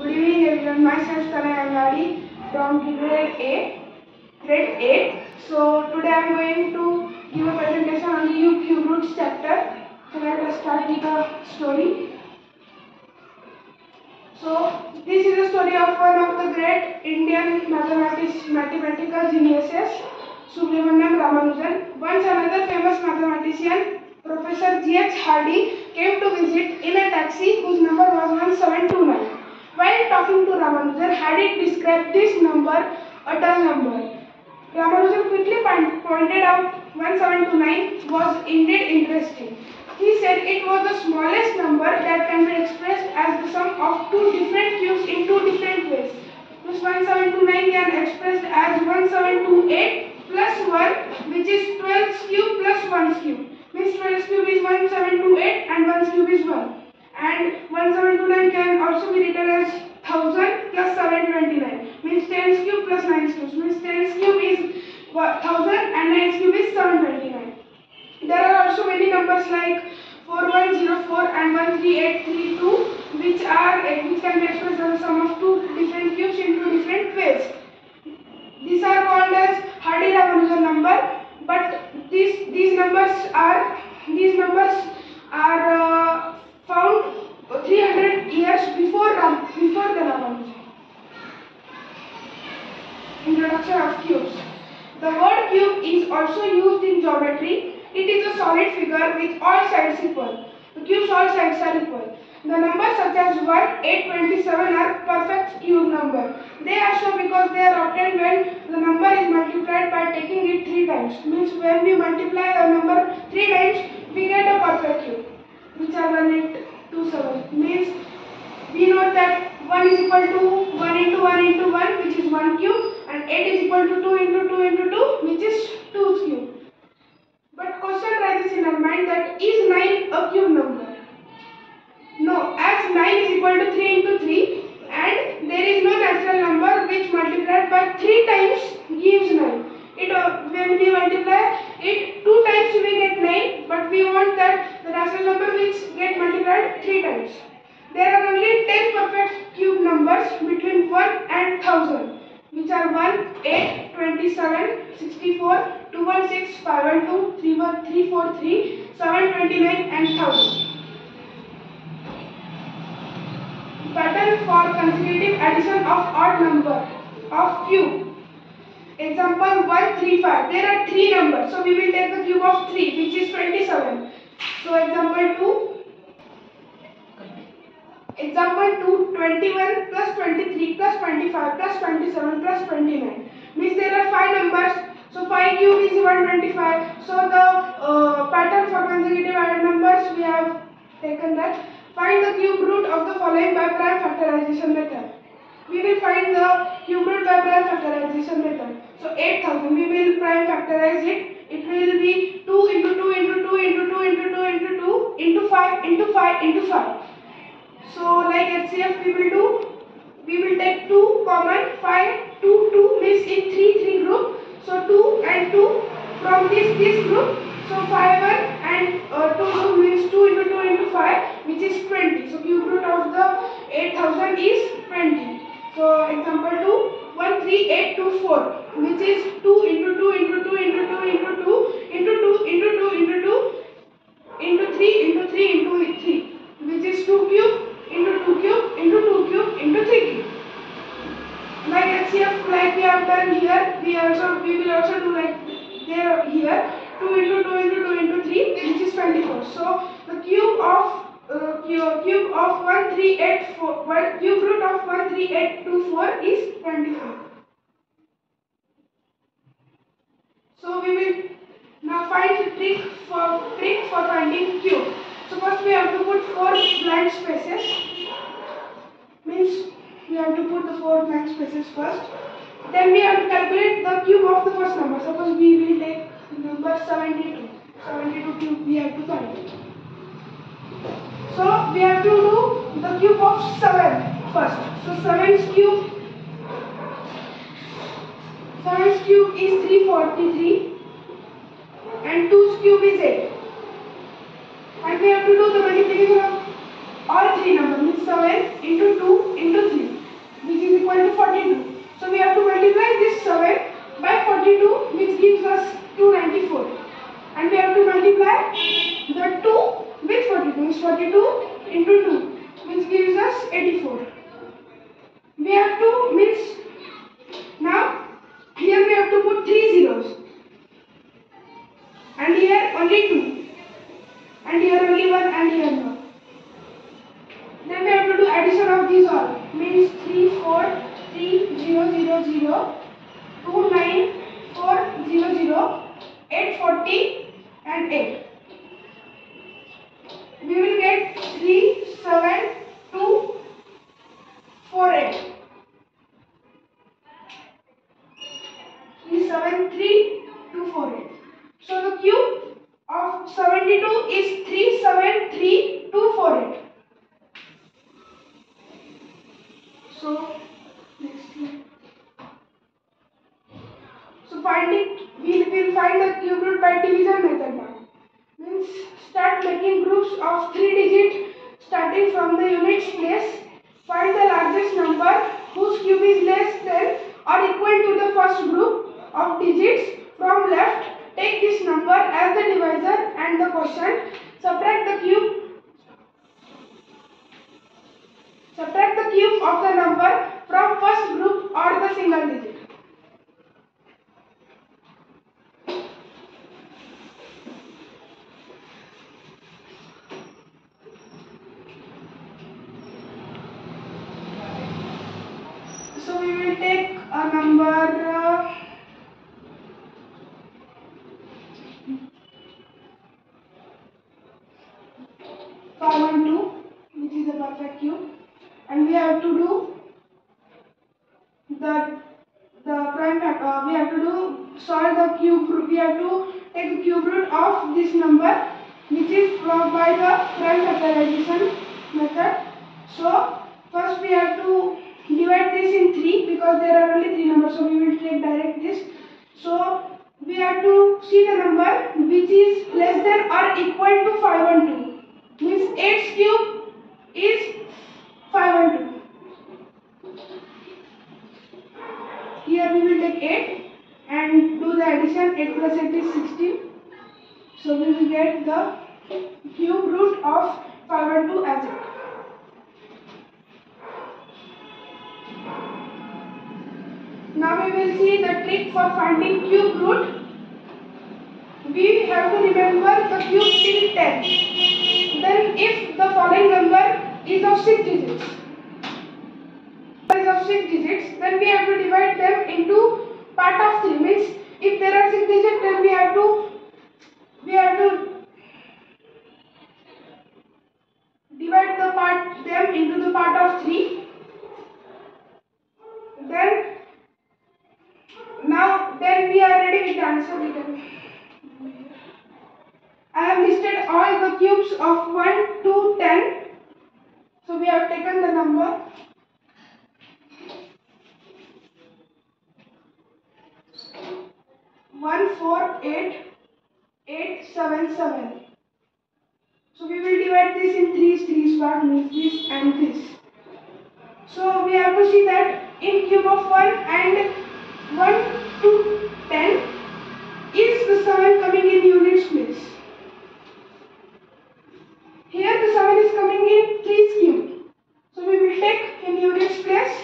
Good evening everyone, myself Tanay Angadi from grade 8. So today I am going to give a presentation on the cube roots chapter. So let us start with the story. So this is the story of one of the great Indian mathematical geniuses, Subramanian Ramanujan. Once another famous mathematician, Professor G.H. Hardy, came to visit in a taxi whose number was 1729. While talking to Ramanujan, Hardy described this number a dull number. Ramanujan quickly pointed out 1729 was indeed interesting. He said it was the smallest number that can be expressed as the sum of two different cubes in two different ways. This 1729 can be expressed as 1728 plus 1, which is 12's cube plus 1's cube. Means 12's cube is 1728 and 1's cube is 1. And 1729 can also be written as 1000 plus 729. Means 10's cube plus 9's cube. Means 10's cube is 1000 and 9's cube is 729. There are also many numbers like 4104 and 13832 which can be expressed as the sum of two different cubes in two different ways. These are called as Hardy-Ramanujan number, but these numbers are found 300 years before the Ramanujan. Introduction of cubes. The word cube is also used in geometry. It is a solid figure with all sides equal. The cube's all sides are equal. The numbers such as 1, 8, 27 are perfect cube number. They are so because they are obtained when the number is multiplied by taking it 3 times. Means when we multiply a number 3 times, we get a perfect cube, which are 1827. Means we know that 1 is equal to 1 into 1 into 1, which is 1 cube, and 8 is equal to 2 into 2 into 2, which is 2 cube. But question arises in our mind that is 9 a cube number? No, as 9 is equal to 3 into 3 and there is no natural number which multiplied by 3 times gives 9. When we multiply it 2 times we get 9, but we want that the natural number which get multiplied 3 times. There are only 10 perfect cube numbers between 1 and 1000, which are 1, 8, 27, 64, 216, 512, 343, 729 and 1000. Pattern for consecutive addition of odd number of cube. Example 135. There are 3 numbers, so we will take the cube of 3, which is 27. So example 2. Example 2, 21 plus 23 plus 25 plus 27 plus 29. Means there are 5 numbers. So 5 cube is 125. So the pattern for consecutive added numbers we have taken that. Find the cube root of the following by prime factorization method. We will find the cube root by prime factorization method. So 8000 we will prime factorize it. It will be 2 into 2 into 2 into 2 into 2 into 2 into 5 into 5 into 5. So like HCF we will take 2 common, 5, 2, 2 means in 3 group. So 2 and 2 from this group. So 5, 1 and 2 means 2 into 2 into 5, which is 20. So cube root of the 8000 is 20. So example 2, 13824, which is 2 into 2 into 2 into 2 into 2 into 2 into 2 into 2 into 3 into 3 into 3, which is 2 cube into 2 cube into 2 cube into 3 cube. Like HCF, like we have done here, we will also do like there here. 2 into 2 into 2 into 3, which is 24. So the cube of 1384, cube root of 13824 is 24. So we will now find the trick for finding cube. So first we have to put 4 blank spaces. Means we have to put the 4 blank spaces first. Then we have to calculate the cube of the first number. Suppose we will take number 72. 72 cube we have to find. So we have to do the cube of 7 first. So 7's cube is 343 and 2's cube is 8. And we have to do the multiplication of all 3 numbers, means 7 into 2 into 3. equal to 42. So we have to multiply this 7 by 42, which gives us 294. And we have to multiply the 2 with 42, is 42 into 2, which gives us 84. We have to mix. Now here we have to put 3 zeros, and here only 2, and here only 1, and here 1. Then we have to do addition of these all, means 3 4 3 0 0 0 2 9 4 0 0 8 40 and 8. We will get 3 7 2 4 8. 3 7 3 2 4 8. So the cube of 72 is 3 7 3 2 4 8. So next one. So we will find the cube root by division method now. Means start making groups of 3 digits starting from the units place. Find the largest number whose cube is less than or equal to the first group of digits from left. Take this number as the divisor and the quotient. Subtract the cube of the number from first group or the single digit. So we will take a number 512, which is a perfect cube, and we have to do we have to solve the cube root. We have to take the cube root of this number, which is by the prime factorization method. So first we have to divide this in 3 because there are only 3 numbers, so we will take direct this. So we have to see the number which is less than or equal to 512, means 8's cube is 512. Here we will take 8 and do the addition. 8 plus 8 is 16. So we will get the cube root of 512 as it. Now we will see the trick for finding cube root. We have to remember the cube till 10. Then if the following number is of 6 digits, then we have to divide them into part of 3. Means if there are 6 digits, then we have to divide them into the part of 3. Then we are ready with the answer. I have listed all the cubes of 1 to 10. So we have taken the number 148,877. So we will divide this in 3 parts, means this and this. So we have to see that in cube of 1 and 1 to 10 is the 7 coming in units place. Here the 7 is coming in 3's cube. So we will take in units place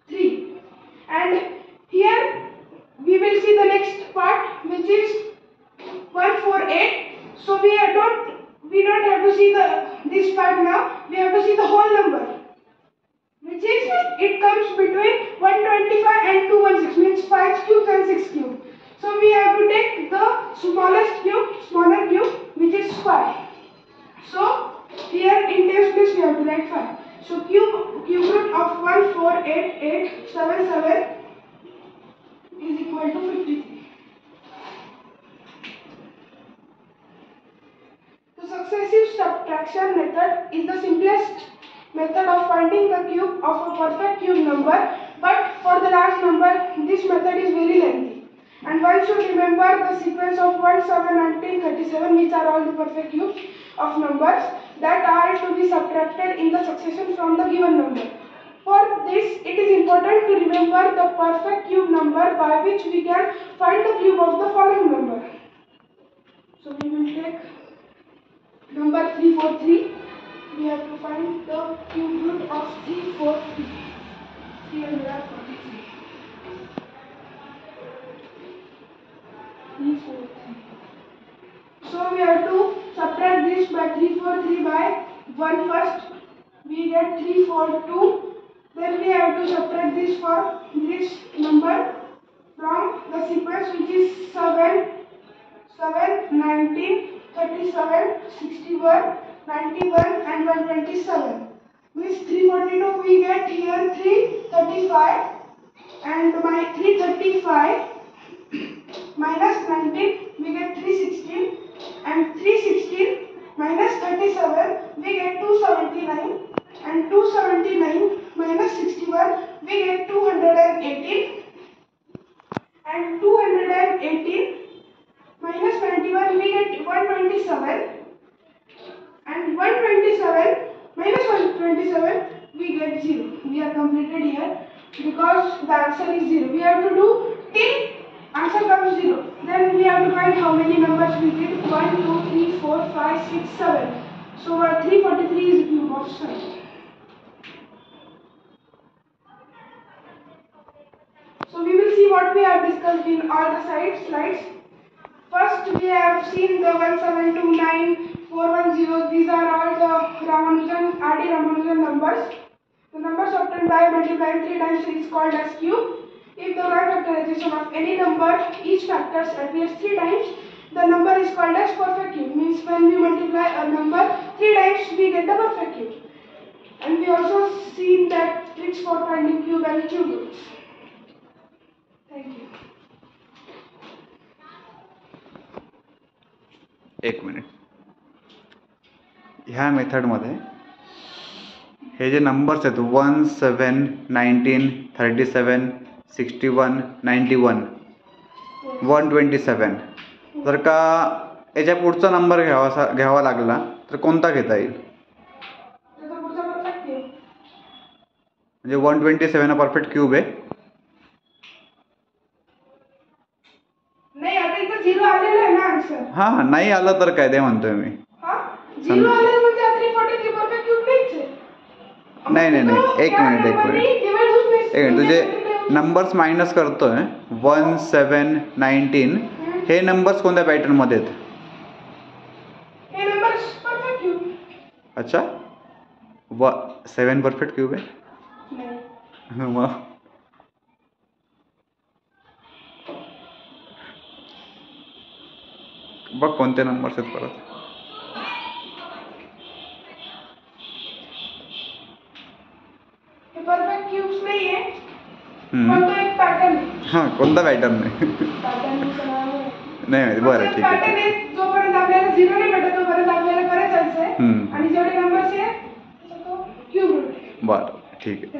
3. And here we will see the next part, which is 148. So we don't have to see this part now. We have to see the whole number, which is it comes between 125 and 216, means 5 cubes and 6 cubes. So we have to take the smaller cube, which is 5. So here in tens place we have to write 5. So cube root of 148,877 is equal to 53. The successive subtraction method is the simplest method of finding the cube of a perfect cube number, but for the large number this method is very lengthy, and one should remember the sequence of 1, 7 until 37, which are all the perfect cubes of numbers that are to be subtracted in the succession from the given number. For this it it is important to remember the perfect cube number by which we can find the cube of the following number. So we will take number 343. We have to find the cube root of 343. 343. 343. So we have to subtract this by 343 by 1 first. We get 342. Then we have to subtract this for this number from the sequence, which is 7, 19, 37, 61, 91 and 127. Means 342 we get here 335, and my 335 minus 19 we get 316, and 316 minus 37 we get 279, and 279 minus 61 we get 218, and 218 minus 21 we get 127, and 127 minus 127 we get 0. We are completed here because the answer is 0. We have to do till answer comes 0. Then we have to find how many numbers we did. 1, 2, 3, 4, 5, 6, 7. So 343 is cube of 7. So we will see what we have discussed in all the slides. First we have seen the 1729, 410. These are all the Ramanujan, R.D. Ramanujan numbers. The numbers obtained by multiplying 3 times is called as cube. If the right factorization of any number, each factors appears 3 times, the number is called as perfect cube. Means when we multiply a number 3 times, we get the perfect cube. And we also seen that tricks for finding cube and cube roots. Thank you. एक minute. ह्या मेथडमध्ये हे जे numbers आहेत 1, 7, 19, 37, 61, 91, 127, जर का याच्या पुढचा number घ्यावा लागला तर कोणता घेता येईल? म्हणजे 127 हा परफेक्ट क्यूब आहे. नाही, आता इथे 0 आलेला आहे ना आन्सर. हा, नाही आलं तर काय ते म्हणतोय मी. 0 आलेलं म्हणजे 343 परफेक्ट क्यूब नाहीच आहे. नाही, एक मिनिट. तुझे नंबर्स मायनस करतोय 1, 7, 19. हे नंबर्स कोणत्या पॅटर्न मध्ये आहेत? हे नंबर्स परफेक्ट क्यूब. अच्छा, 7 परफेक्ट क्यूब आहे. नाही, मग बघ कोणते नंबर्स आहेत परत. हे परफेक्ट क्यूब्स नाहीये, पण तो एक पॅटर्न आहे. हां, कोणता पॅटर्न आहे? पॅटर्नचं नाव नाही माहिती. बरं, ठीक आहे. पॅटर्न आहे, जोपर्यंत आपल्याला 0 नाही भेटत तोपर्यंत आपल्याला परत जायचं आहे, आणि जेवढे नंबर्स आहेत तो क्यूब रूट आहे. बरं, ठीक आहे.